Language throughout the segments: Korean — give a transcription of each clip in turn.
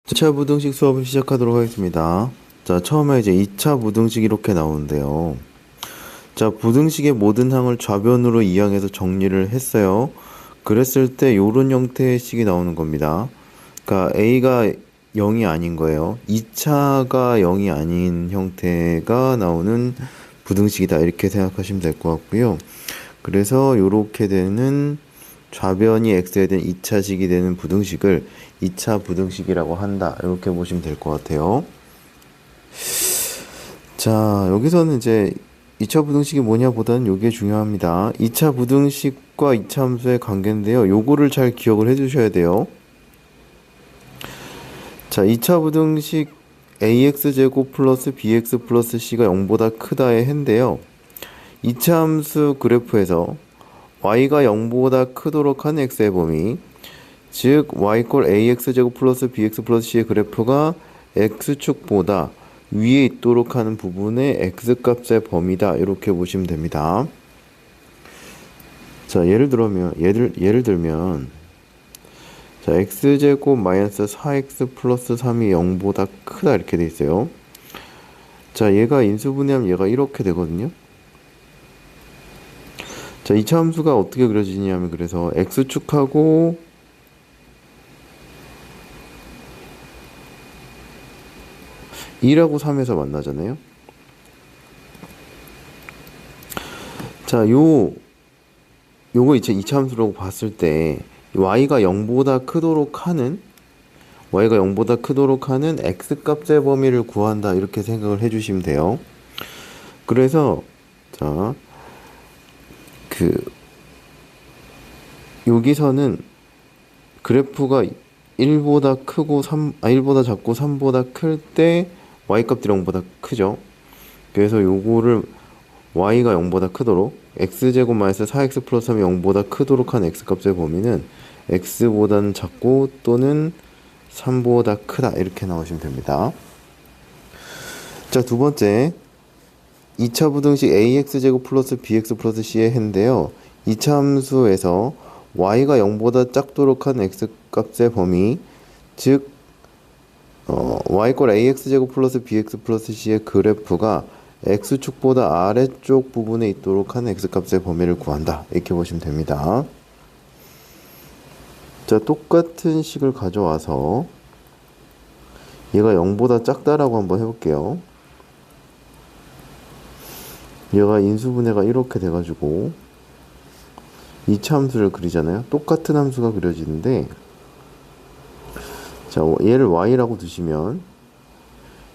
2차 부등식 수업을 시작하도록 하겠습니다. 자, 처음에 이제 2차 부등식 이렇게 나오는데요. 자, 부등식의 모든 항을 좌변으로 이항해서 정리를 했어요. 그랬을 때 요런 형태의 식이 나오는 겁니다. 그러니까 A가 0이 아닌 거예요. 2차가 0이 아닌 형태가 나오는 부등식이다. 이렇게 생각하시면 될 것 같고요. 그래서 요렇게 되는 좌변이 x에 대한 2차식이 되는 부등식을 2차 부등식이라고 한다. 이렇게 보시면 될 것 같아요. 자, 여기서는 이제 2차 부등식이 뭐냐 보다는 요게 중요합니다. 2차 부등식과 2차 함수의 관계인데요. 요거를 잘 기억을 해 주셔야 돼요. 자, 2차 부등식 ax제곱 플러스 bx 플러스 c가 0보다 크다의 해인데요. 2차 함수 그래프에서 y가 0보다 크도록 한 x의 범위, 즉 y 꼴 ax제곱 플러스 bx 플러스 c의 그래프가 x축보다 위에 있도록 하는 부분의 x값의 범위다. 이렇게 보시면 됩니다. 자, 예를 들면 자, x제곱 마이너스 4x 플러스 3이 0보다 크다 이렇게 돼 있어요. 자, 얘가 인수분해하면 얘가 이렇게 되거든요. 자, 2차 함수가 어떻게 그려지냐면 그래서 x축하고 2라고 3에서 만나잖아요. 자, 요거 이제 2차 함수라고 봤을 때 y가 0보다 크도록 하는 x값의 범위를 구한다. 이렇게 생각을 해주시면 돼요. 그래서 자, 여기서는 그래프가 1보다 작고 3보다 클 때 y값들이 0보다 크죠. 그래서 요거를 y가 0보다 크도록 x제곱 마이너스 4x 플러스 3이 0보다 크도록 한 x값의 범위는 x보다는 작고 또는 3보다 크다. 이렇게 나오시면 됩니다. 자, 두 번째 2차 부등식 ax제곱 플러스 bx 플러스 c의 해인데요. 2차 함수에서 y가 0보다 작도록 한 x값의 범위, 즉 y 꼴 ax제곱 플러스 bx 플러스 c의 그래프가 x축보다 아래쪽 부분에 있도록 한 x값의 범위를 구한다. 이렇게 보시면 됩니다. 자, 똑같은 식을 가져와서 얘가 0보다 작다라고 한번 해볼게요. 얘가 인수분해가 이렇게 돼가지고 2차 함수를 그리잖아요. 똑같은 함수가 그려지는데, 자, 얘를 y라고 두시면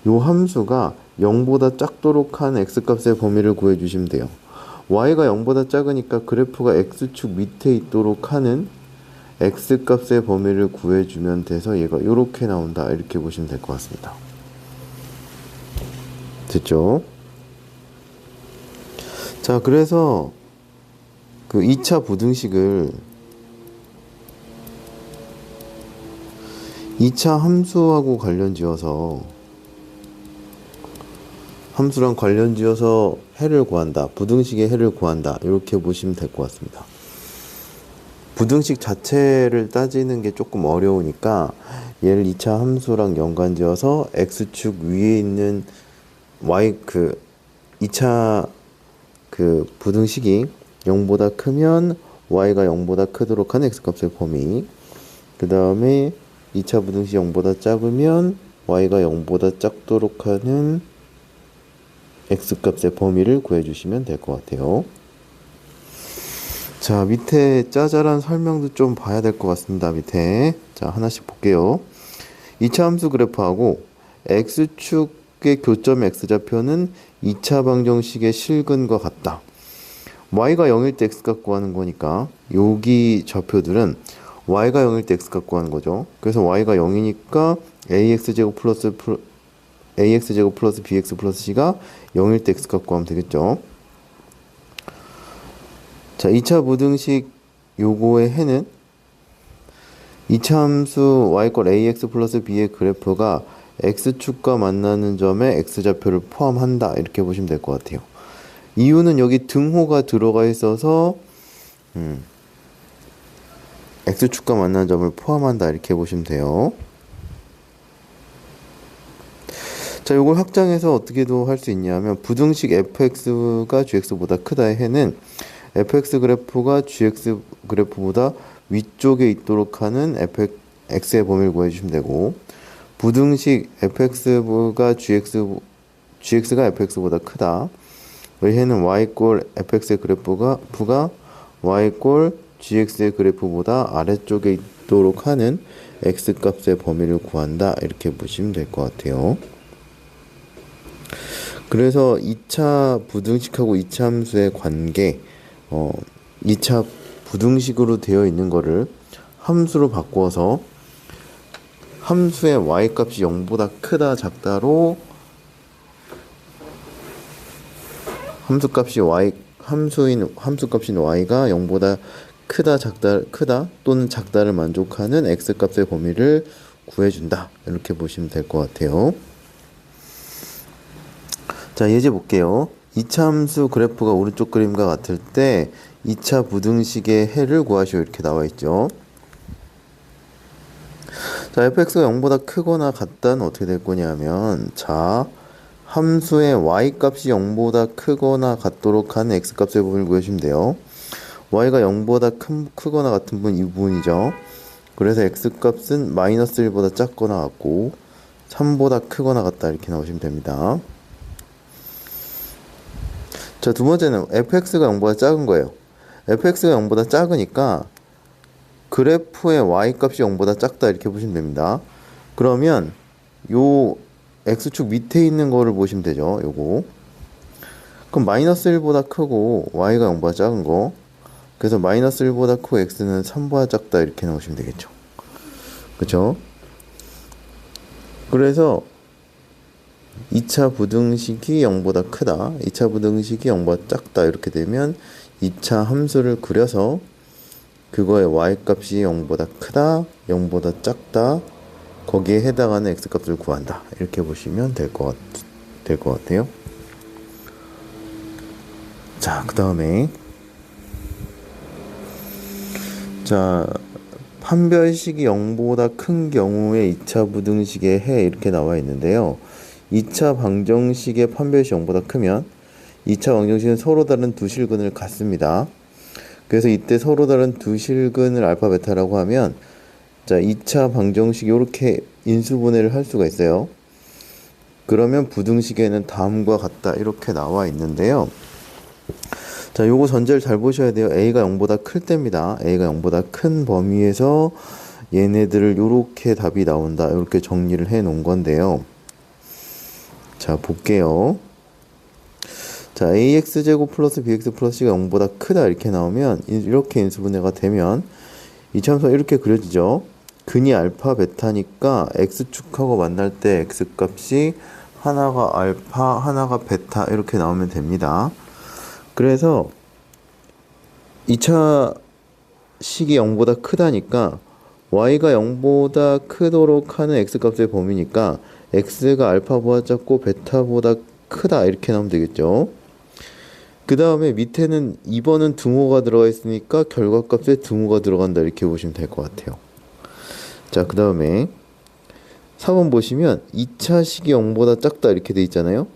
요 함수가 0보다 작도록 한 x값의 범위를 구해주시면 돼요. y가 0보다 작으니까 그래프가 x축 밑에 있도록 하는 x값의 범위를 구해주면 돼서 얘가 이렇게 나온다. 이렇게 보시면 될 것 같습니다. 됐죠? 자, 그래서 그 2차 부등식을 2차 함수하고 함수랑 관련 지어서 해를 구한다. 부등식의 해를 구한다. 이렇게 보시면 될 것 같습니다. 부등식 자체를 따지는 게 조금 어려우니까 얘를 2차 함수랑 연관 지어서 x축 위에 있는 2차 부등식이 0보다 크면 y가 0보다 크도록 하는 x값의 범위, 그 다음에 2차 부등식 0보다 작으면 y가 0보다 작도록 하는 x값의 범위를 구해주시면 될 것 같아요. 자, 밑에 짜잘한 설명도 좀 봐야 될 것 같습니다. 밑에 자, 하나씩 볼게요. 2차 함수 그래프하고 x축의 교점 x좌표는 2차 방정식의 실근과 같다. y가 0일 때 x 갖고 하는 거니까 여기 좌표들은 y가 0일 때 x 갖고 하는 거죠. 그래서 y가 0이니까 ax제곱 플러스 bx 플러스 c가 0일 때 x 갖고 하면 되겠죠. 자, 2차 부등식 요거의 해는 2차 함수 y 꼴 ax 플러스 b의 그래프가 x축과 만나는 점에 x좌표를 포함한다. 이렇게 보시면 될 것 같아요. 이유는 여기 등호가 들어가 있어서 x축과 만나는 점을 포함한다. 이렇게 보시면 돼요. 자, 이걸 확장해서 어떻게도 할 수 있냐면 부등식 fx가 gx보다 크다의 해는 fx 그래프가 gx 그래프보다 위쪽에 있도록 하는 fx의 범위를 구해주시면 되고, 부등식 fx가 gx가 fx보다 크다 의 해는 y꼴 fx의 그래프가 y꼴 gx의 그래프보다 아래쪽에 있도록 하는 x값의 범위를 구한다, 이렇게 보시면 될 것 같아요. 그래서 2차 부등식하고 2차 함수의 관계, 2차 부등식으로 되어 있는 거를 함수로 바꿔서 함수의 y값이 0보다 크다 작다로 함수값인 y가 0보다 크다 또는 작다를 만족하는 x값의 범위를 구해준다, 이렇게 보시면 될 것 같아요. 자, 예제 볼게요. 2차 함수 그래프가 오른쪽 그림과 같을 때 2차 부등식의 해를 구하시오, 이렇게 나와 있죠. 자, fx가 0보다 크거나 같다는 어떻게 될 거냐면, 자, 함수의 y값이 0보다 크거나 같도록 하는 x값의 부분을 구해주시면 돼요. y가 0보다 크거나 같은 부분, 이 부분이죠. 그래서 x값은 마이너스 1보다 작거나 같고 3보다 크거나 같다, 이렇게 나오시면 됩니다. 자, 두 번째는 fx가 0보다 작은 거예요. fx가 0보다 작으니까 그래프의 y값이 0보다 작다, 이렇게 보시면 됩니다. 그러면 요 x축 밑에 있는 거를 보시면 되죠. 요거. 그럼 마이너스 1보다 크고 y가 0보다 작은 거. 그래서 마이너스 1보다 크고 x는 3보다 작다, 이렇게 나오시면 되겠죠. 그쵸? 그래서 2차 부등식이 0보다 크다, 2차 부등식이 0보다 작다, 이렇게 되면 2차 함수를 그려서 그거의 y값이 0보다 크다, 0보다 작다, 거기에 해당하는 x값을 구한다, 이렇게 보시면 될 것 같아요. 자, 그 다음에 자, 판별식이 0보다 큰 경우에 2차 부등식의 해, 이렇게 나와 있는데요. 2차 방정식의 판별식이 0보다 크면 2차 방정식은 서로 다른 두 실근을 갖습니다. 그래서 이때 서로 다른 두 실근을 알파 베타라고 하면, 자, 2차 방정식 이렇게 인수분해를 할 수가 있어요. 그러면 부등식에는 다음과 같다, 이렇게 나와 있는데요. 자, 요거 전제를 잘 보셔야 돼요. a가 0보다 클 때입니다. a가 0보다 큰 범위에서 얘네들을 요렇게 답이 나온다, 이렇게 정리를 해 놓은 건데요. 자, 볼게요. 자, ax제곱 플러스 bx 플러스 c가 0보다 크다, 이렇게 나오면 이렇게 인수분해가 되면 이 참수가 이렇게 그려지죠. 근이 알파 베타니까 x축하고 만날 때 x값이 하나가 알파 하나가 베타, 이렇게 나오면 됩니다. 그래서 2차 식이 0보다 크다니까 y가 0보다 크도록 하는 x값의 범위니까 x가 알파보다 작고 베타보다 크다, 이렇게 나오면 되겠죠. 그 다음에 밑에는 2번은 등호가 들어가 있으니까 결과값에 등호가 들어간다, 이렇게 보시면 될 것 같아요. 자, 그 다음에 4번 보시면 2차 식이 0보다 작다, 이렇게 돼 있잖아요.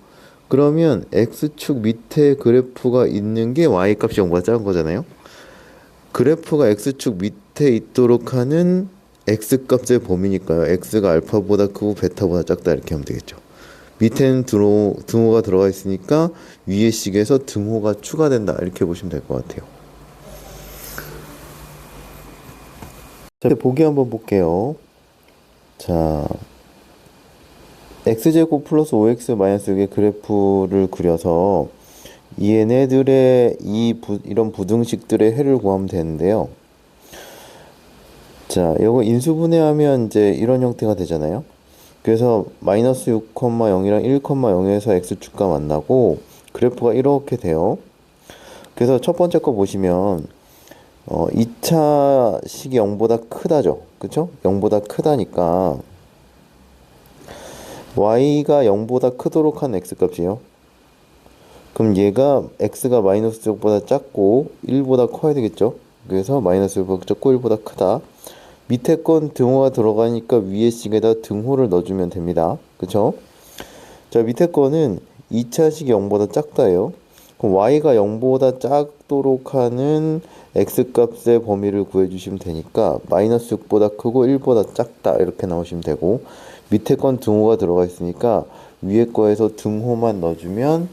그러면 x축 밑에 그래프가 있는 게 y값이 0보다 작은 거잖아요. 그래프가 x축 밑에 있도록 하는 x값의 범위니까요. x가 알파보다 크고 베타보다 작다, 이렇게 하면 되겠죠. 밑에는 등호가 들어가 있으니까 위의 식에서 등호가 추가된다, 이렇게 보시면 될 것 같아요. 자, 보기 한번 볼게요. 자, x제곱 플러스 5x 마이너스 6의 그래프를 그려서 얘네들의 이런 부등식들의 해를 구하면 되는데요. 자, 이거 인수분해하면 이제 이런 형태가 되잖아요. 그래서 마이너스 6,0이랑 1,0에서 x축과 만나고 그래프가 이렇게 돼요. 그래서 첫 번째 거 보시면 2차 식이 0보다 크다죠. 그쵸? 0보다 크다니까 y가 0보다 크도록 한 x값이에요. 그럼 얘가 x가 마이너스 6보다 작고 1보다 커야 되겠죠. 그래서 마이너스 6보다 작고 1보다 크다. 밑에 건 등호가 들어가니까 위에 식에다 등호를 넣어주면 됩니다. 그쵸? 자, 밑에 거는 2차식이 0보다 작다예요. 그럼 y가 0보다 작도록 하는 x값의 범위를 구해주시면 되니까 마이너스 6보다 크고 1보다 작다 이렇게 나오시면 되고, 밑에 건 등호가 들어가 있으니까 위에 거에서 등호만 넣어주면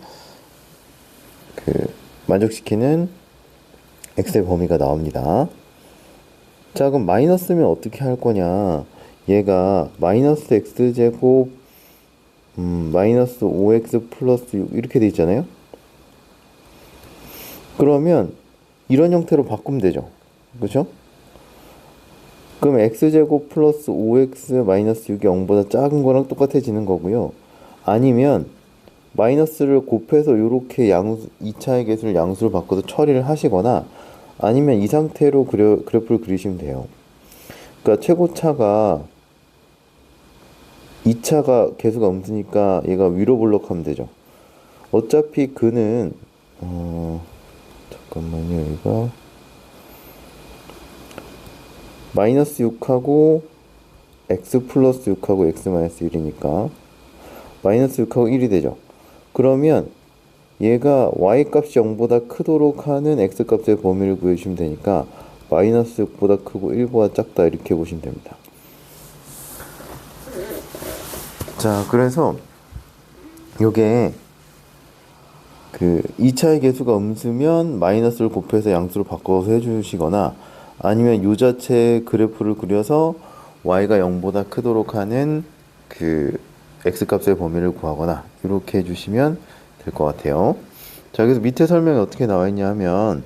만족시키는 x의 범위가 나옵니다. 자, 그럼 마이너스면 어떻게 할 거냐? 얘가 마이너스 x제곱 마이너스 5x 플러스 6 이렇게 돼 있잖아요. 그러면 이런 형태로 바꾸면 되죠. 그렇죠? 그럼 x제곱 플러스 5x 마이너스 6이 0보다 작은 거랑 똑같아지는 거고요. 아니면 마이너스를 곱해서 이렇게 2차의 개수를 양수로 바꿔서 처리를 하시거나, 아니면 이 상태로 그래프를 그리시면 돼요. 그러니까 최고차가 2차가 개수가 없으니까 얘가 위로 블록하면 되죠. 어차피 그는 잠깐만요. 여기가 마이너스 6하고 x 플러스 6하고 x 마이너스 1이니까 마이너스 6하고 1이 되죠. 그러면 얘가 y 값이 0보다 크도록 하는 x 값의 범위를 구해주시면 되니까 마이너스 6보다 크고 1보다 작다 이렇게 보시면 됩니다. 자, 그래서 요게 2차의 개수가 음수면 마이너스를 곱해서 양수로 바꿔서 해주시거나, 아니면 요 자체 그래프를 그려서 y가 0보다 크도록 하는 x값의 범위를 구하거나 이렇게 해주시면 될 것 같아요. 자, 그래서 밑에 설명이 어떻게 나와 있냐 하면,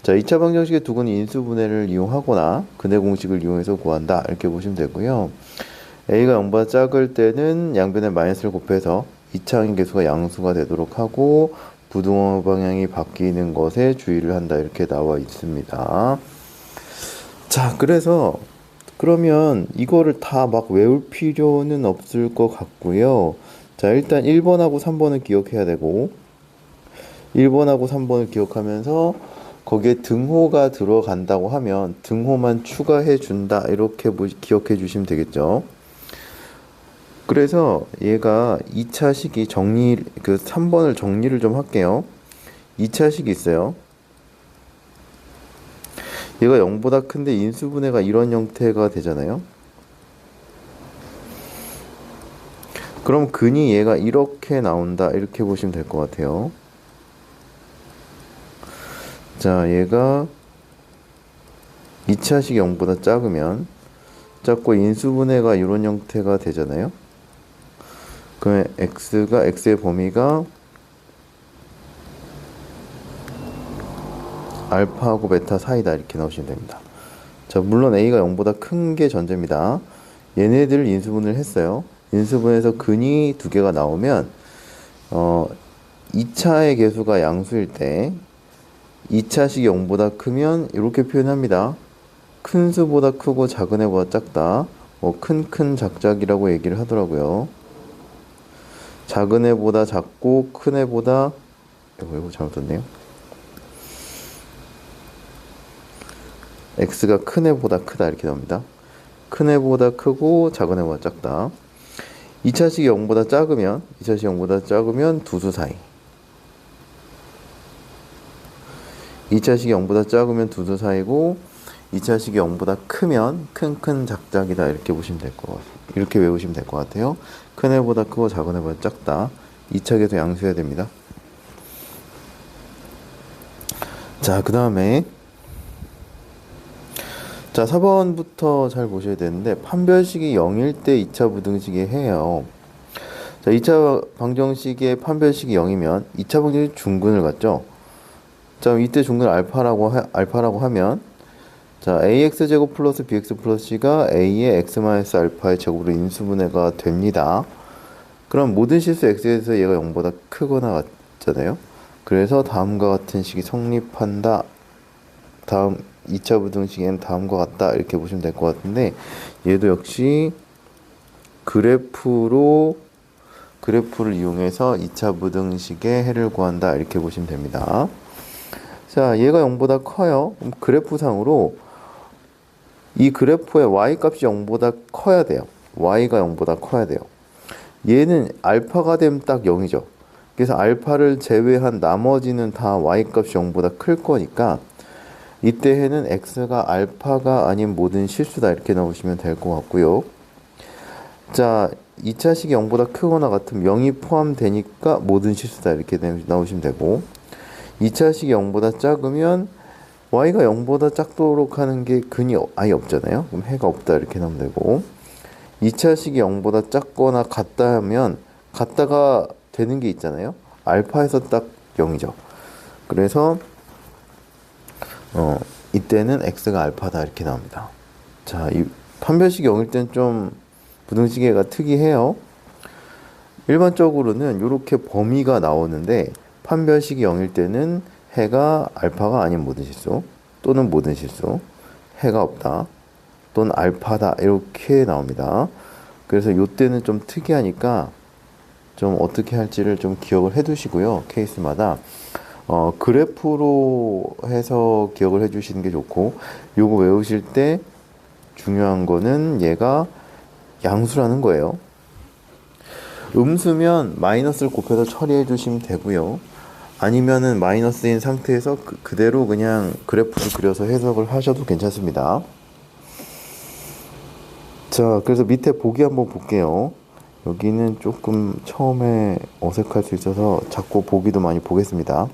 자, 2차 방정식의 두 근이 인수분해를 이용하거나 근해 공식을 이용해서 구한다 이렇게 보시면 되고요. a가 0보다 작을 때는 양변에 마이너스를 곱해서 2차 개수가 양수가 되도록 하고 부등호 방향이 바뀌는 것에 주의를 한다 이렇게 나와 있습니다. 자, 그러면 이거를 다 막 외울 필요는 없을 것 같고요. 자, 일단 1번하고 3번을 기억해야 되고, 1번하고 3번을 기억하면서 거기에 등호가 들어간다고 하면 등호만 추가해 준다 이렇게 기억해 주시면 되겠죠. 그래서 얘가 2차식이 3번을 정리를 좀 할게요. 2차식이 있어요. 얘가 0보다 큰데 인수분해가 이런 형태가 되잖아요. 그럼 근이 얘가 이렇게 나온다 이렇게 보시면 될 것 같아요. 자, 얘가 2차식이 0보다 작고 인수분해가 이런 형태가 되잖아요. 그러면 x의 범위가 알파하고 베타 사이다 이렇게 나오시면 됩니다. 자, 물론 a가 0보다 큰 게 전제입니다. 얘네들을 인수분해를 했어요. 인수분해해서 근이 두 개가 나오면 2차의 개수가 양수일 때 2차식이 0보다 크면 이렇게 표현합니다. 큰 수보다 크고 작은 애보다 작다. 큰 작작이라고 얘기를 하더라고요. 작은 애보다 작고 큰 애보다 이거 잘못 썼네요. x가 큰 애보다 크다 이렇게 나옵니다. 큰 애보다 크고 작은 애보다 작다. 2차식이 0보다 작으면 두 수 사이. 2차식이 0보다 작으면 두 수 사이고, 2차식이 0보다 크면 큰 작작이다 이렇게 보시면 될 것 같아요. 이렇게 외우시면 될 것 같아요. 큰 애보다 크고 작은 애보다 작다. 2차 계수 양수해야 됩니다. 자, 그 다음에 4번부터 잘 보셔야 되는데, 판별식이 0일 때 2차 부등식이 해요. 자, 2차 방정식의 판별식이 0이면 2차 방정식 중근을 갖죠. 자, 이때 중근을 알파라고 하면, 자, ax제곱 플러스 bx 플러스 c가 a의 x 마이너스 알파의 제곱으로 인수분해가 됩니다. 그럼 모든 실수 x에 대해서 얘가 0보다 크거나 같잖아요. 그래서 다음과 같은 식이 성립한다. 다음 2차 부등식에는 다음과 같다 이렇게 보시면 될 것 같은데, 얘도 역시 그래프를 이용해서 2차 부등식의 해를 구한다 이렇게 보시면 됩니다. 자, 얘가 0보다 커요. 그럼 그래프상으로 이 그래프의 y 값이 0보다 커야 돼요. y가 0보다 커야 돼요. 얘는 알파가 되면 딱 0이죠. 그래서 알파를 제외한 나머지는 다 y값이 0보다 클 거니까 이때 해는 x가 알파가 아닌 모든 실수다 이렇게 넣으시면 될 것 같고요. 자, 2차식이 0보다 크거나 같으면 0이 포함되니까 모든 실수다 이렇게 나오시면 되고 2차식이 0보다 작으면 y가 0보다 작도록 하는 게 근이 아예 없잖아요. 그럼 해가 없다 이렇게 나오면 되고 2차식이 0보다 작거나 같다 하면 같다가 되는 게 있잖아요. 알파에서 딱 0이죠. 그래서 이때는 x가 알파다 이렇게 나옵니다. 자, 이 판별식이 0일 땐 좀 부등식계가 특이해요. 일반적으로는 이렇게 범위가 나오는데 판별식이 0일 때는 해가 알파가 아닌 모든 실수 또는 모든 실수, 해가 없다 또는 알파다 이렇게 나옵니다. 그래서 이때는 좀 특이하니까 좀 어떻게 할지를 좀 기억을 해 두시고요. 케이스마다 그래프로 해서 기억을 해 주시는 게 좋고 요거 외우실 때 중요한 거는 얘가 양수라는 거예요. 음수면 마이너스를 곱해서 처리해 주시면 되고요. 아니면은 마이너스인 상태에서 그대로 그냥 그래프를 그려서 해석을 하셔도 괜찮습니다. 자, 그래서 밑에 보기 한번 볼게요. 여기는 조금 처음에 어색할 수 있어서 자꾸 보기도 많이 보겠습니다.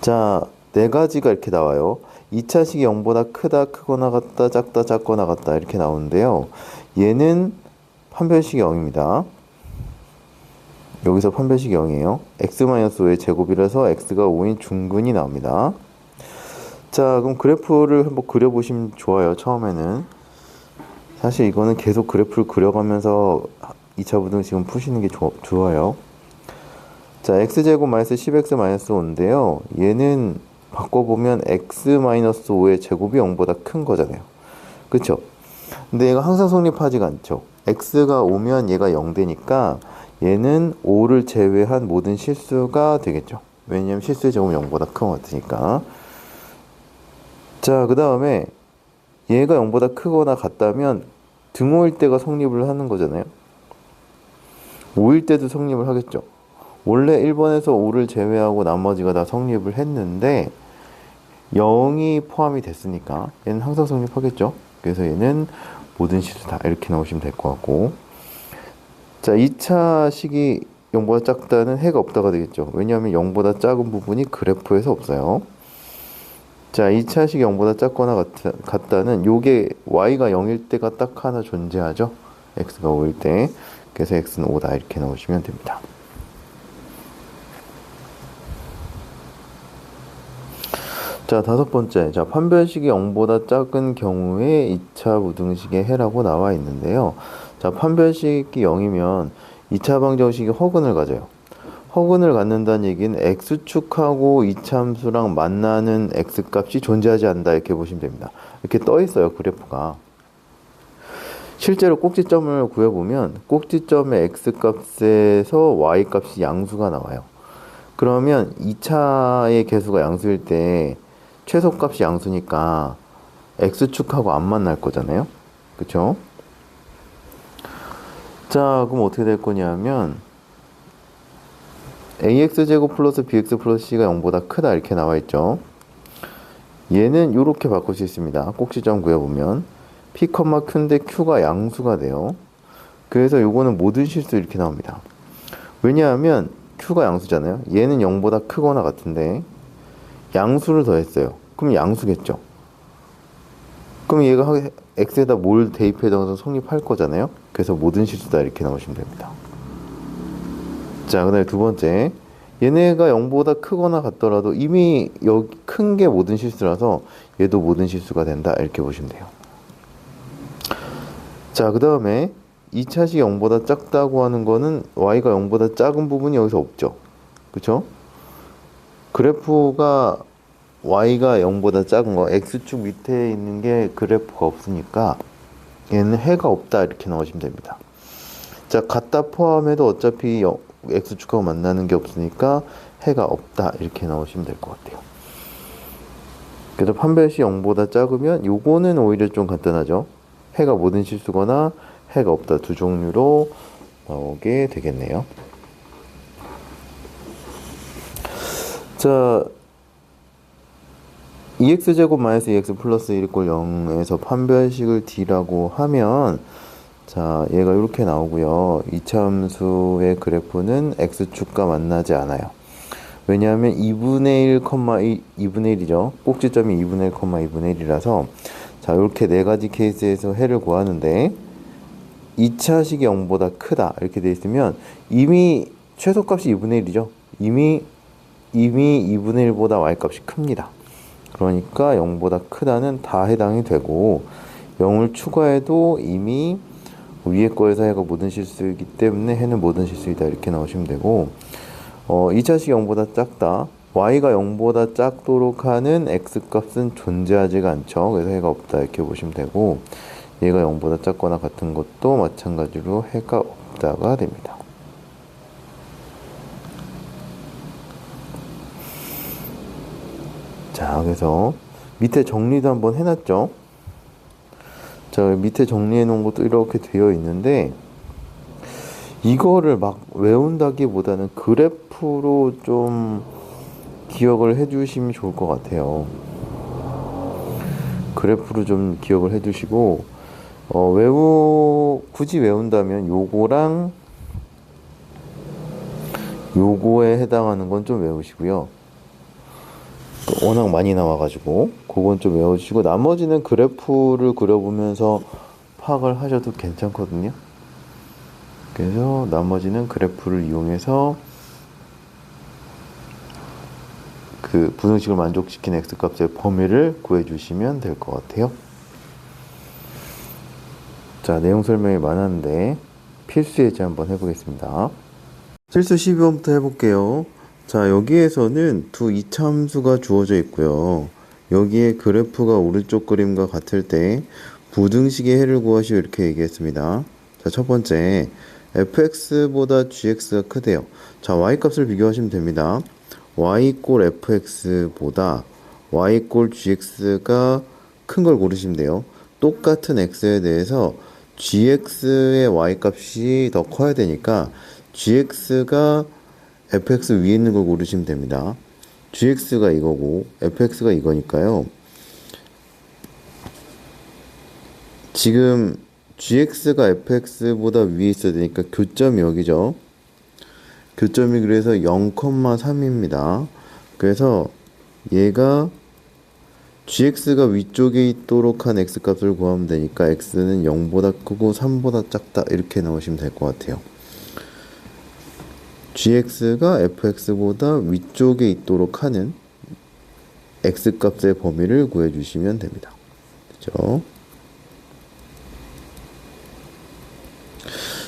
자, 네 가지가 이렇게 나와요. 2차식이 0보다 크다, 크거나 같다, 작다, 작거나 같다 이렇게 나오는데요. 얘는 판별식이 0입니다. 여기서 판별식이 0이에요. x-5의 제곱이라서 x가 5인 중근이 나옵니다. 자, 그럼 그래프를 한번 그려보시면 좋아요. 처음에는 사실 이거는 계속 그래프를 그려가면서 2차 부등식은 푸시는 게 좋아요. 자, x제곱 마이너스 10x 마이너스 5인데요. 얘는 바꿔보면 x-5의 제곱이 0보다 큰 거잖아요. 그쵸? 근데 얘가 항상 성립하지가 않죠. x가 5면 얘가 0 되니까 얘는 5를 제외한 모든 실수가 되겠죠. 왜냐면 실수의 제곱은 0보다 큰 것 같으니까. 자, 그 다음에 얘가 0보다 크거나 같다면 등호일 때가 성립을 하는 거잖아요. 5일 때도 성립을 하겠죠. 원래 1번에서 5를 제외하고 나머지가 다 성립을 했는데 0이 포함이 됐으니까 얘는 항상 성립하겠죠. 그래서 얘는 모든 실수다 이렇게 나오시면 될 것 같고, 자, 2차 식이 0보다 작다는 해가 없다가 되겠죠. 왜냐하면 0보다 작은 부분이 그래프에서 없어요. 자, 2차 식이 0보다 작거나 같다는 요게 y가 0일 때가 딱 하나 존재하죠. x가 5일 때. 그래서 x는 5다 이렇게 나오시면 됩니다. 자, 다섯 번째. 자, 판별식이 0보다 작은 경우에 2차 부등식의 해라고 나와 있는데요. 자, 판별식이 0이면 2차 방정식이 허근을 가져요. 허근을 갖는다는 얘기는 x축하고 이참수랑 만나는 x값이 존재하지 않는다 이렇게 보시면 됩니다. 이렇게 떠 있어요, 그래프가. 실제로 꼭지점을 구해보면 꼭지점의 x값에서 y값이 양수가 나와요. 그러면 2차의 개수가 양수일 때 최소값이 양수니까 x축하고 안 만날 거잖아요. 그쵸? 자, 그럼 어떻게 될 거냐면 ax제곱 플러스 bx 플러스 c가 0보다 크다 이렇게 나와 있죠. 얘는 이렇게 바꿀 수 있습니다. 꼭지점 구해보면 p, q인데 q가 양수가 돼요. 그래서 요거는 모든 실수 이렇게 나옵니다. 왜냐하면 q가 양수잖아요. 얘는 0보다 크거나 같은데 양수를 더했어요. 그럼 양수겠죠. 그럼 얘가 x에다 뭘 대입해 넣어서 성립할 거잖아요. 그래서 모든 실수다 이렇게 나오시면 됩니다. 자, 그 다음에 두 번째, 얘네가 0보다 크거나 같더라도 이미 여기 큰 게 모든 실수라서 얘도 모든 실수가 된다 이렇게 보시면 돼요. 자, 그 다음에 2차식이 0보다 작다고 하는 거는 y가 0보다 작은 부분이 여기서 없죠. 그쵸? 그래프가 y가 0보다 작은 거, x축 밑에 있는 게 그래프가 없으니까 얘는 해가 없다 이렇게 나오시면 됩니다. 자, 같다 포함해도 어차피 x축하고 만나는 게 없으니까 해가 없다 이렇게 나오시면 될 것 같아요. 그래서 판별식 0보다 작으면 요거는 오히려 좀 간단하죠. 해가 모든 실수거나 해가 없다 두 종류로 나오게 되겠네요. 자, 2x제곱 마이너스 2x 플러스 1 꼴 0에서 판별식을 D라고 하면, 자, 얘가 이렇게 나오고요. 이차함수의 그래프는 x축과 만나지 않아요. 왜냐하면 2분의 1, 2분의 1이죠. 꼭지점이 2분의 1, 2분의 1이라서, 자, 이렇게 네 가지 케이스에서 해를 구하는데 2차식이 0보다 크다 이렇게 돼 있으면 이미 최소값이 2분의 1이죠. 이미 2분의 1보다 y값이 큽니다. 그러니까 0보다 크다는 다 해당이 되고, 0을 추가해도 이미 위에 거에서 해가 모든 실수이기 때문에 해는 모든 실수이다 이렇게 나오시면 되고, 2차식 0보다 작다, y가 0보다 작도록 하는 x값은 존재하지가 않죠. 그래서 해가 없다 이렇게 보시면 되고, 얘가 0보다 작거나 같은 것도 마찬가지로 해가 없다가 됩니다. 자, 그래서 밑에 정리도 한번 해놨죠. 자, 밑에 정리해 놓은 것도 이렇게 되어 있는데, 이거를 막 외운다기보다는 그래프로 좀 기억을 해주시면 좋을 것 같아요. 그래프로 좀 기억을 해주시고, 굳이 외운다면 요거랑 요거에 해당하는 건 좀 외우시고요. 워낙 많이 나와가지고 그건 좀 외워주시고, 나머지는 그래프를 그려보면서 파악을 하셔도 괜찮거든요. 그래서 나머지는 그래프를 이용해서 그 분홍식을 만족시키는 x값의 범위를 구해주시면 될 것 같아요. 자, 내용 설명이 많았는데 필수 예제 한번 해보겠습니다. 실수 12번부터 해볼게요. 자, 여기에서는 두 이차함수가 주어져 있고요. 여기에 그래프가 오른쪽 그림과 같을 때 부등식의 해를 구하시오 이렇게 얘기했습니다. 자, 첫 번째, fx보다 gx가 크대요. 자, y값을 비교하시면 됩니다. y 꼴 fx보다 y 꼴 gx가 큰 걸 고르시면 돼요. 똑같은 x에 대해서 gx의 y값이 더 커야 되니까 gx가 fx 위에 있는 걸 고르시면 됩니다. gx가 이거고 fx가 이거니까요. 지금 gx가 fx보다 위에 있어야 되니까 교점이 여기죠. 교점이 그래서 0,3입니다. 그래서 얘가 gx가 위쪽에 있도록 한 x값을 구하면 되니까 x는 0보다 크고 3보다 작다 이렇게 나오시면 될 것 같아요. gx가 fx보다 위쪽에 있도록 하는 x값의 범위를 구해주시면 됩니다. 그죠?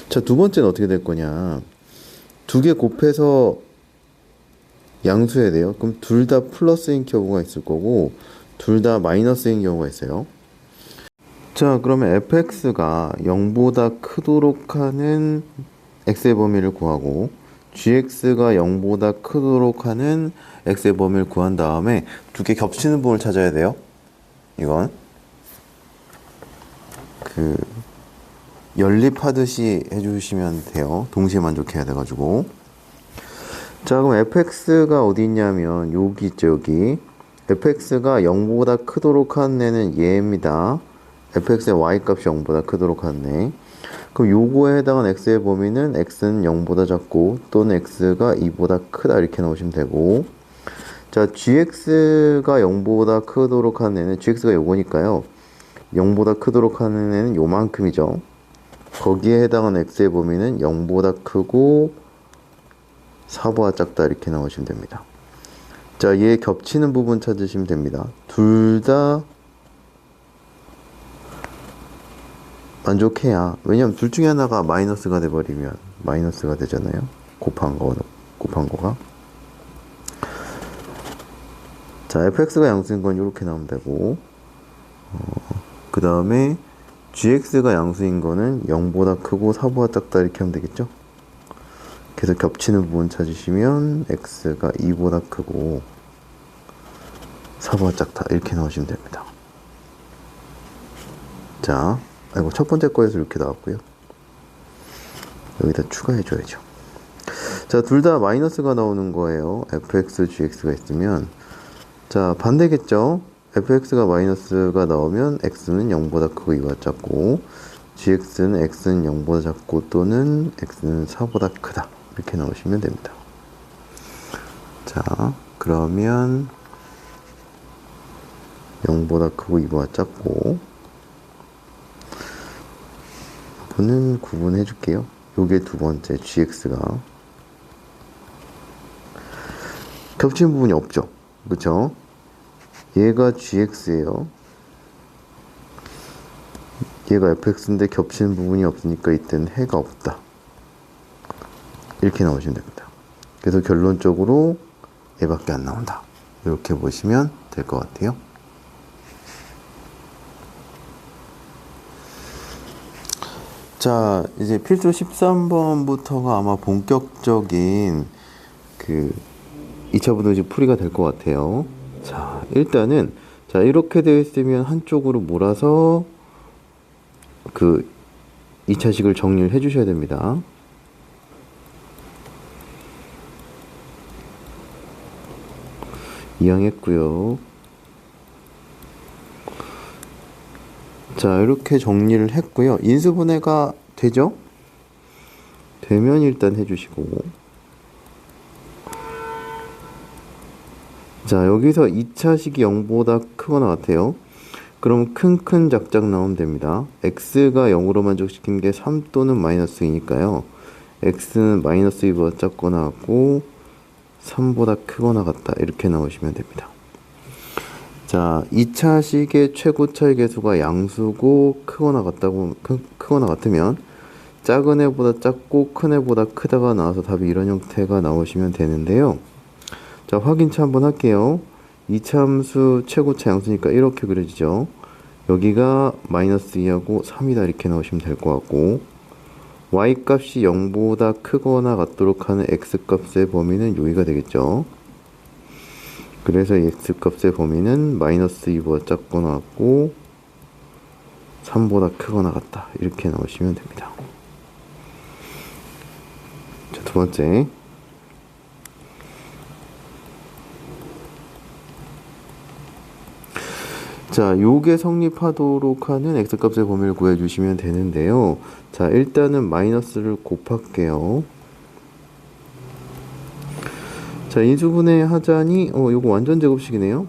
자, 두 번째는 어떻게 될 거냐. 두 개 곱해서 양수해야 돼요. 그럼 둘 다 플러스인 경우가 있을 거고 둘 다 마이너스인 경우가 있어요. 자, 그러면 fx가 0보다 크도록 하는 x의 범위를 구하고 gx가 0보다 크도록 하는 x의 범위를 구한 다음에 두 개 겹치는 부분을 찾아야 돼요. 이건 연립하듯이 해주시면 돼요. 동시에 만족해야 돼가지고. 자, 그럼 fx가 어디 있냐면 여기 있죠. 여기 fx가 0보다 크도록 한 애는 얘입니다. fx의 y값이 0보다 크도록 한 애. 그럼 요거에 해당한 x의 범위는 x는 0보다 작고 또는 x가 2보다 크다 이렇게 나오시면 되고, 자, gx가 0보다 크도록 하는 애는 gx가 요거니까요. 0보다 크도록 하는 애는 요만큼이죠. 거기에 해당한 x의 범위는 0보다 크고 4보다 작다 이렇게 나오시면 됩니다. 자, 얘 겹치는 부분 찾으시면 됩니다. 둘 다 만족해야, 왜냐면 둘 중에 하나가 마이너스가 돼버리면 마이너스가 되잖아요. 곱한 거가. 자, fx가 양수인 건 이렇게 나오면 되고, 그 다음에 gx가 양수인 거는 0보다 크고 4보다 작다 이렇게 하면 되겠죠. 그래서 겹치는 부분 찾으시면 x가 2보다 크고 4보다 작다 이렇게 나오시면 됩니다. 자, 첫 번째 거에서 이렇게 나왔고요. 여기다 추가해줘야죠. 자, 둘 다 마이너스가 나오는 거예요. fx, gx가 있으면. 자, 반대겠죠? fx가 마이너스가 나오면 x는 0보다 크고 2보다 작고, gx는 x는 0보다 작고 또는 x는 4보다 크다. 이렇게 나오시면 됩니다. 자, 그러면 0보다 크고 2보다 작고, 부분은 구분해 줄게요. 요게 두 번째 gx가 겹치는 부분이 없죠. 그쵸? 얘가 gx예요. 얘가 fx인데 겹치는 부분이 없으니까 이때는 해가 없다. 이렇게 나오시면 됩니다. 그래서 결론적으로 얘밖에 안 나온다. 이렇게 보시면 될 것 같아요. 자, 이제 필수 13번부터가 아마 본격적인 그 2차 부등식 풀이가 될 것 같아요. 자, 일단은 자, 이렇게 되어 있으면 한쪽으로 몰아서 그 2차식을 정리를 해 주셔야 됩니다. 이항했고요. 자, 이렇게 정리를 했고요. 인수분해가 되죠? 되면 일단 해주시고, 자, 여기서 2차식이 0보다 크거나 같아요. 그럼 큰 작작 나오면 됩니다. x가 0으로 만족시킨 게 3 또는 마이너스 2니까요. x는 마이너스 2보다 작거나 같고 3보다 크거나 같다. 이렇게 나오시면 됩니다. 자, 2차식의 최고차의 개수가 양수고 크거나 같으면 작은 애보다 작고 큰 애보다 크다가 나와서 답이 이런 형태가 나오시면 되는데요. 자, 확인차 한번 할게요. 2차 함수 최고차 양수니까 이렇게 그려지죠. 여기가 마이너스 2하고 3이다 이렇게 나오시면 될 것 같고, y값이 0보다 크거나 같도록 하는 x값의 범위는 여기가 되겠죠. 그래서 이 x값의 범위는 마이너스 2보다 작거나 같고 3보다 크거나 같다 이렇게 나오시면 됩니다. 자, 두 번째, 자, 요게 성립하도록 하는 x값의 범위를 구해주시면 되는데요. 자, 일단은 마이너스를 곱할게요. 자, 인수분해 하자니 요거 완전 제곱식이네요.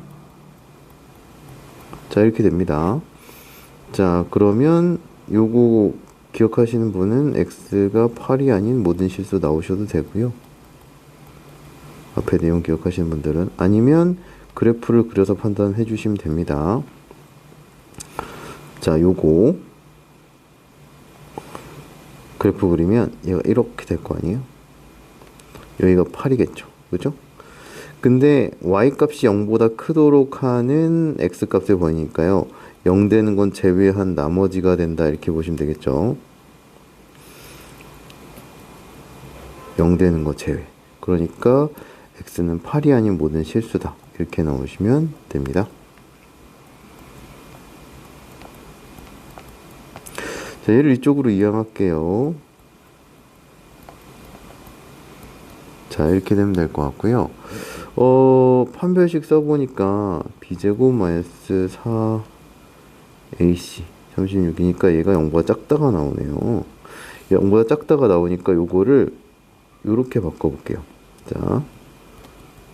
자, 이렇게 됩니다. 자, 그러면 요거 기억하시는 분은 x가 8이 아닌 모든 실수 나오셔도 되고요. 앞에 내용 기억하시는 분들은, 아니면 그래프를 그려서 판단해 주시면 됩니다. 자, 요거 그래프 그리면 얘가 이렇게 될 거 아니에요? 여기가 8이겠죠. 그죠? 근데 y값이 0보다 크도록 하는 x값의 범위니까요. 0 되는 건 제외한 나머지가 된다 이렇게 보시면 되겠죠. 0 되는 거 제외. 그러니까 x는 8이 아닌 모든 실수다. 이렇게 나오시면 됩니다. 자, 얘를 이쪽으로 이항할게요. 자, 이렇게 되면 될 것 같고요. 판별식 써보니까 b제곱 마이너스 4ac 36이니까 얘가 0보다 작다가 나오네요. 0보다 작다가 나오니까 요거를 요렇게 바꿔볼게요. 자,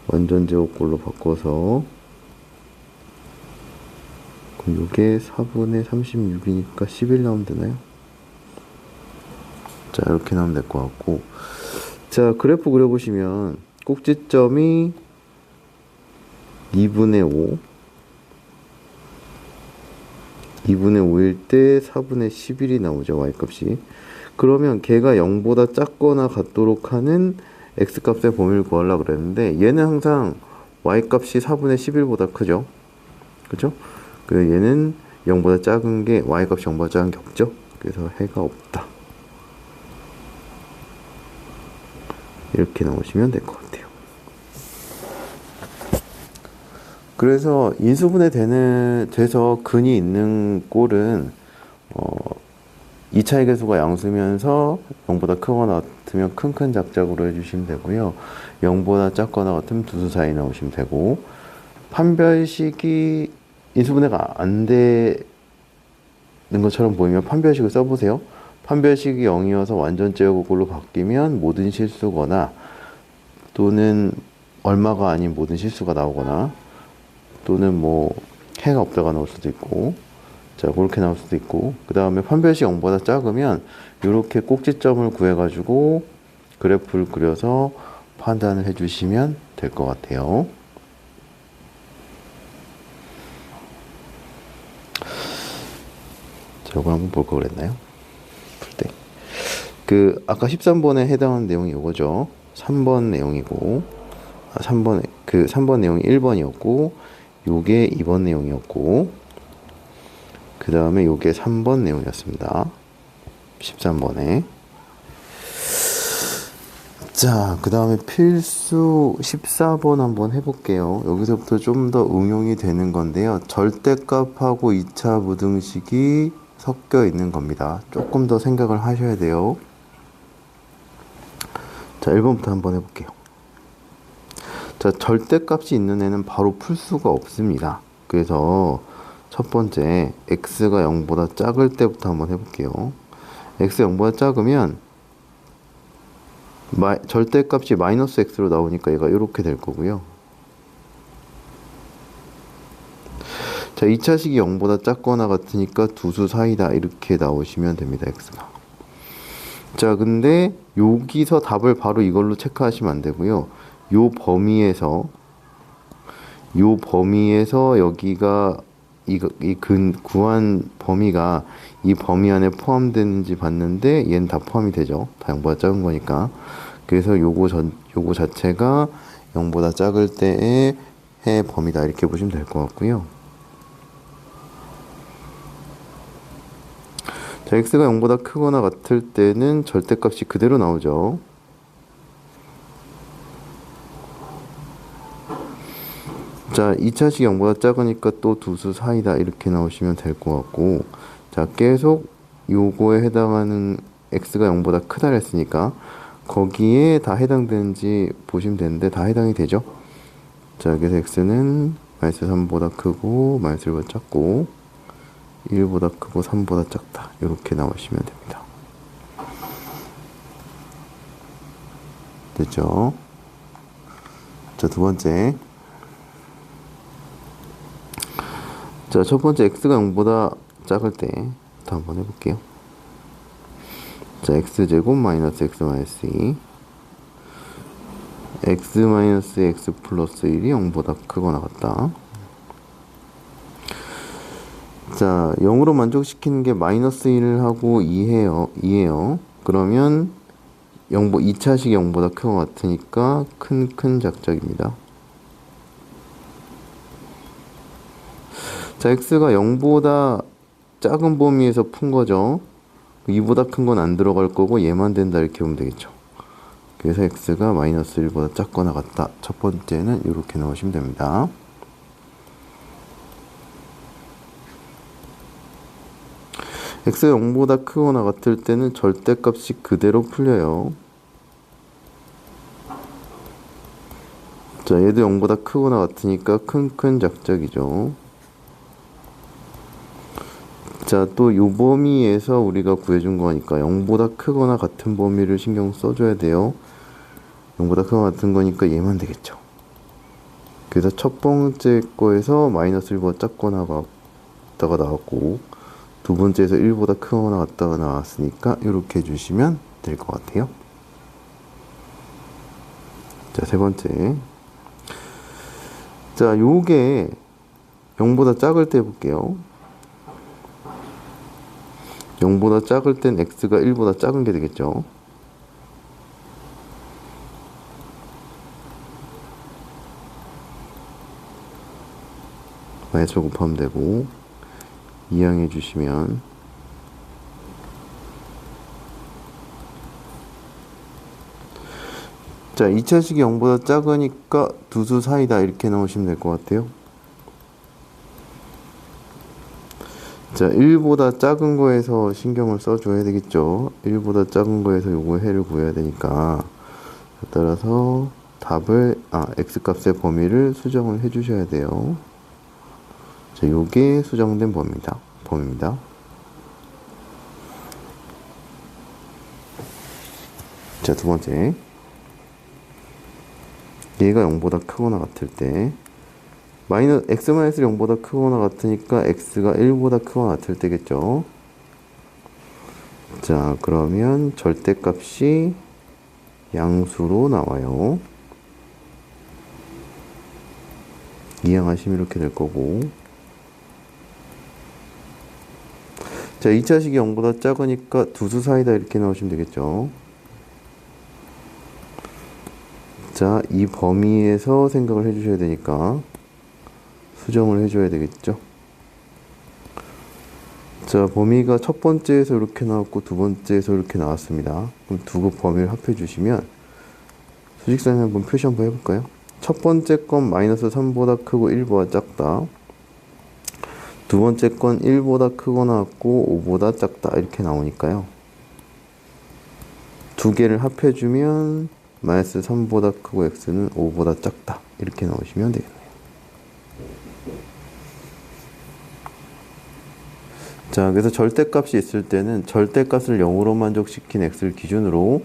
완전 제곱꼴로 바꿔서, 그럼 요게 4분의 36이니까 11 나오면 되나요? 자, 이렇게 나오면 될 것 같고, 자, 그래프 그려보시면 꼭지점이 2분의 5 2분의 5일 때 4분의 11이 나오죠, y값이. 그러면 걔가 0보다 작거나 같도록 하는 x값의 범위를 구하려고 그랬는데, 얘는 항상 y값이 4분의 11보다 크죠. 그죠? 그래서 얘는 0보다 작은 게 y값이 0보다 작은 게 없죠. 그래서 해가 없다. 이렇게 나오시면 될 것 같아요. 그래서 인수분해 돼서 근이 있는 꼴은 2차의 개수가 양수면서 0보다 크거나 같으면 큰 작작으로 해주시면 되고요. 0보다 작거나 같으면 두수 사이 넣으시면 되고, 판별식이 인수분해가 안 되는 것처럼 보이면 판별식을 써보세요. 판별식이 0이어서 완전 제곱꼴로 바뀌면 모든 실수거나 또는 얼마가 아닌 모든 실수가 나오거나 또는 뭐 해가 없다가 나올 수도 있고, 자 그렇게 나올 수도 있고, 그 다음에 판별식 0보다 작으면 이렇게 꼭지점을 구해가지고 그래프를 그려서 판단을 해주시면 될 것 같아요. 자, 이걸 한번 볼 걸 그랬나요? 풀 때. 아까 13번에 해당하는 내용이 이거죠. 3번 내용이고, 3번 내용이 1번이었고, 요게 2번 내용이었고, 그 다음에 요게 3번 내용이었습니다. 13번에. 자, 그 다음에 필수 14번 한번 해볼게요. 여기서부터 좀 더 응용이 되는 건데요. 절대값하고 2차 부등식이 섞여 있는 겁니다. 조금 더 생각을 하셔야 돼요. 자, 1번부터 한번 해볼게요. 자, 절대값이 있는 애는 바로 풀 수가 없습니다. 그래서 첫 번째 x가 0보다 작을 때부터 한번 해볼게요. x 0보다 작으면 절대값이 마이너스 x로 나오니까 얘가 이렇게 될 거고요. 자, 2차식이 0보다 작거나 같으니까 두수 사이다 이렇게 나오시면 됩니다. x가. 자, 근데 여기서 답을 바로 이걸로 체크하시면 안 되고요. 요 범위에서 여기가 구한 범위가 이 범위 안에 포함되는지 봤는데 얘는 다 포함이 되죠. 다 0보다 작은 거니까. 그래서 요거 자체가 0보다 작을 때의 해 범위다 이렇게 보시면 될 것 같고요. 자, x가 0보다 크거나 같을 때는 절대값이 그대로 나오죠. 자, 2차식 0보다 작으니까 또 두수 사이다 이렇게 나오시면 될 것 같고, 자, 계속 요거에 해당하는 x가 0보다 크다 했으니까 거기에 다 해당되는지 보시면 되는데 다 해당이 되죠. 자, 그래서 x는 마이너스 3보다 크고 마이너스 1보다 작고 1보다 크고 3보다 작다 이렇게 나오시면 됩니다. 됐죠? 자, 두 번째. 자, 첫 번째 x가 0보다 작을 때 또 한번 해볼게요. 자, x제곱 마이너스 x 마이너스 2 x 마이너스 x 플러스 1이 0보다 크거나 같다. 자, 0으로 만족시키는 게 마이너스 1하고 2예요. 그러면 2차식 0보다 크거나 같으니까 큰 작작입니다. 자, x가 0보다 작은 범위에서 푼 거죠. 2보다 큰 건 안 들어갈 거고 얘만 된다 이렇게 보면 되겠죠. 그래서 x가 마이너스 1보다 작거나 같다. 첫 번째는 이렇게 넣으시면 됩니다. x가 0보다 크거나 같을 때는 절대값이 그대로 풀려요. 자, 얘도 0보다 크거나 같으니까 큰 작작이죠. 자, 또 요 범위에서 우리가 구해준 거니까 0보다 크거나 같은 범위를 신경 써줘야 돼요. 0보다 크거나 같은 거니까 얘만 되겠죠. 그래서 첫 번째 거에서 마이너스 1보다 작거나 같다가 나왔고, 두 번째에서 1보다 크거나 같다가 나왔으니까 이렇게 해주시면 될 것 같아요. 자, 세 번째. 자, 요게 0보다 작을 때 볼게요. 0보다 작을 땐 x가 1보다 작은 게 되겠죠. 마이너스 곱하면 되고, 이항해 주시면 자, 2차식이 0보다 작으니까 두수 사이다 이렇게 나오시면 될 것 같아요. 자, 1보다 작은 거에서 신경을 써줘야 되겠죠. 1보다 작은 거에서 요거 해를 구해야 되니까. 따라서 x값의 범위를 수정을 해 주셔야 돼요. 자, 요게 수정된 범위입니다. 자, 두 번째. 얘가 0보다 크거나 같을 때, x 0보다 크거나 같으니까 x가 1보다 크거나 같을 때겠죠. 자, 그러면 절대값이 양수로 나와요. 이항하시면 이렇게 될 거고. 자, 2차식이 0보다 작으니까 두 수 사이다 이렇게 나오시면 되겠죠. 자, 이 범위에서 생각을 해주셔야 되니까 수정을 해줘야 되겠죠. 자, 범위가 첫 번째에서 이렇게 나왔고 두 번째에서 이렇게 나왔습니다. 그럼 두 범위를 합해 주시면 수직선에 한번 표시 한번 해볼까요? 첫 번째 건 마이너스 3보다 크고 1보다 작다. 두 번째 건 1보다 크거나 같고 5보다 작다 이렇게 나오니까요. 두 개를 합해주면 마이너스 3보다 크고 x는 5보다 작다 이렇게 나오시면 되겠네요. 자, 그래서 절대값이 있을 때는 절대값을 0으로 만족시킨 x를 기준으로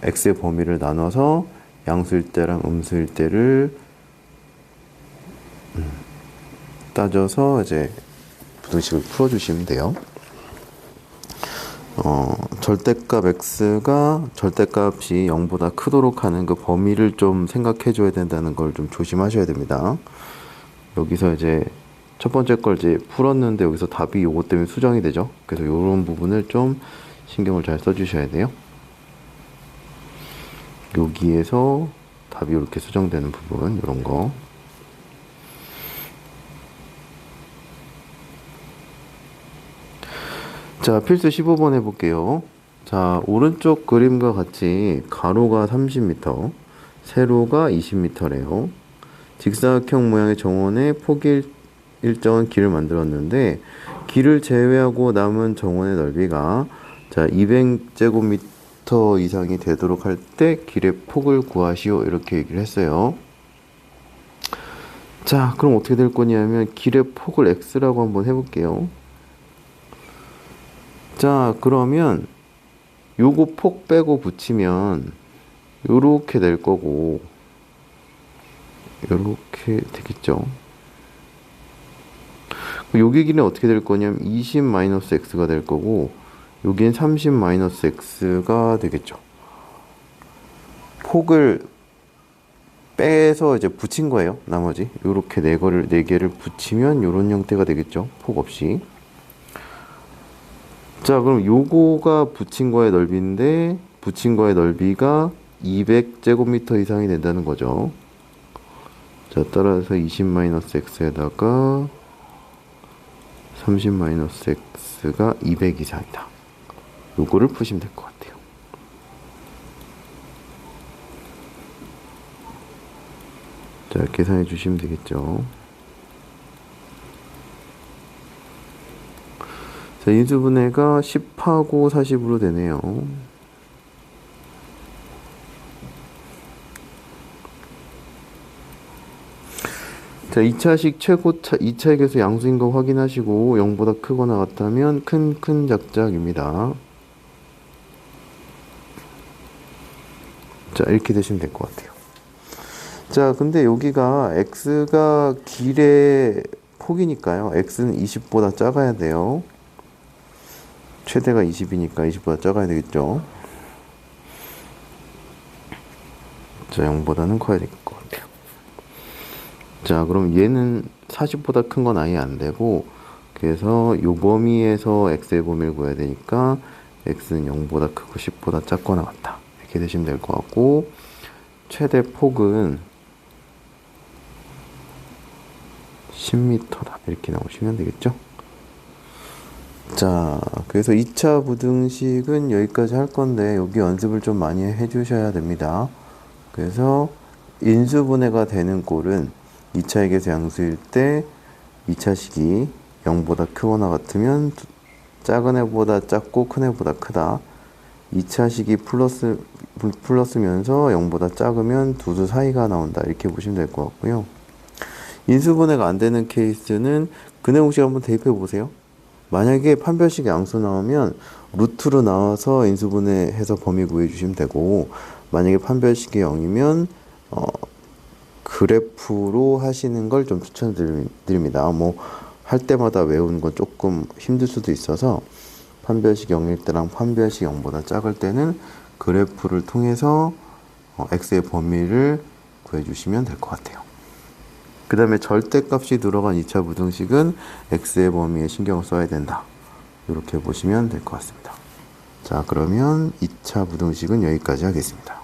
x의 범위를 나눠서 양수일 때랑 음수일 때를 따져서 이제 부등식을 풀어주시면 돼요. 절대값 x가 절대값이 0보다 크도록 하는 그 범위를 좀 생각해 줘야 된다는 걸 좀 조심하셔야 됩니다. 여기서 이제 첫 번째 걸 이제 풀었는데 여기서 답이 요거 때문에 수정이 되죠. 그래서 요런 부분을 좀 신경을 잘 써주셔야 돼요. 여기에서 답이 이렇게 수정되는 부분, 이런 거. 자, 필수 15번 해볼게요. 자, 오른쪽 그림과 같이 가로가 30m, 세로가 20m래요. 직사각형 모양의 정원에 폭이 일정한 길을 만들었는데 길을 제외하고 남은 정원의 넓이가 자 200제곱미터 이상이 되도록 할 때 길의 폭을 구하시오 이렇게 얘기를 했어요. 자, 그럼 어떻게 될 거냐면 길의 폭을 x라고 한번 해볼게요. 자, 그러면 요거 폭 빼고 붙이면 요렇게 될 거고 요렇게 되겠죠. 여기 길은 어떻게 될 거냐면 20-x가 될 거고 여기는 30-x가 되겠죠. 폭을 빼서 이제 붙인 거예요. 나머지 요렇게 네 개를 붙이면 요런 형태가 되겠죠. 폭 없이. 자, 그럼 요거가 붙인 거의 넓이인데 붙인 거의 넓이가 200제곱미터 이상이 된다는 거죠. 자, 따라서 20-x에다가 30-x가 200 이상이다. 요거를 푸시면 될 것 같아요. 자, 계산해 주시면 되겠죠. 자, 인수분해가 10하고 40으로 되네요. 자, 2차식 최고차 2차식에서 양수인 거 확인하시고 0보다 크거나 같다면 큰 작작입니다. 자, 이렇게 되시면 될 것 같아요. 자, 근데 여기가 x가 길의 폭이니까요. x는 20보다 작아야 돼요. 최대가 20이니까 20보다 작아야 되겠죠. 자, 0보다는 커야 될 것 같아요. 자, 그럼 얘는 40보다 큰 건 아예 안 되고, 그래서 요 범위에서 x의 범위를 구해야 되니까 x는 0보다 크고 10보다 작거나 같다. 이렇게 되시면 될 것 같고, 최대 폭은 10m다. 이렇게 나오시면 되겠죠. 자, 그래서 2차 부등식은 여기까지 할 건데 여기 연습을 좀 많이 해주셔야 됩니다. 그래서 인수분해가 되는 꼴은 2차식에서 양수일 때 2차식이 0보다 크거나 같으면 작은 애보다 작고 큰 애보다 크다. 2차식이 플러스면서 0보다 작으면 두수 사이가 나온다. 이렇게 보시면 될 것 같고요. 인수분해가 안 되는 케이스는 근해 공식 한번 대입해 보세요. 만약에 판별식 양수 나오면 루트로 나와서 인수분해해서 범위 구해 주시면 되고, 만약에 판별식이 0이면 그래프로 하시는 걸 좀 추천드립니다. 뭐 할 때마다 외우는 건 조금 힘들 수도 있어서 판별식 0일 때랑 판별식 0보다 작을 때는 그래프를 통해서 x의 범위를 구해주시면 될 것 같아요. 그 다음에 절대값이 들어간 2차 부등식은 x의 범위에 신경을 써야 된다. 이렇게 보시면 될 것 같습니다. 자, 그러면 2차 부등식은 여기까지 하겠습니다.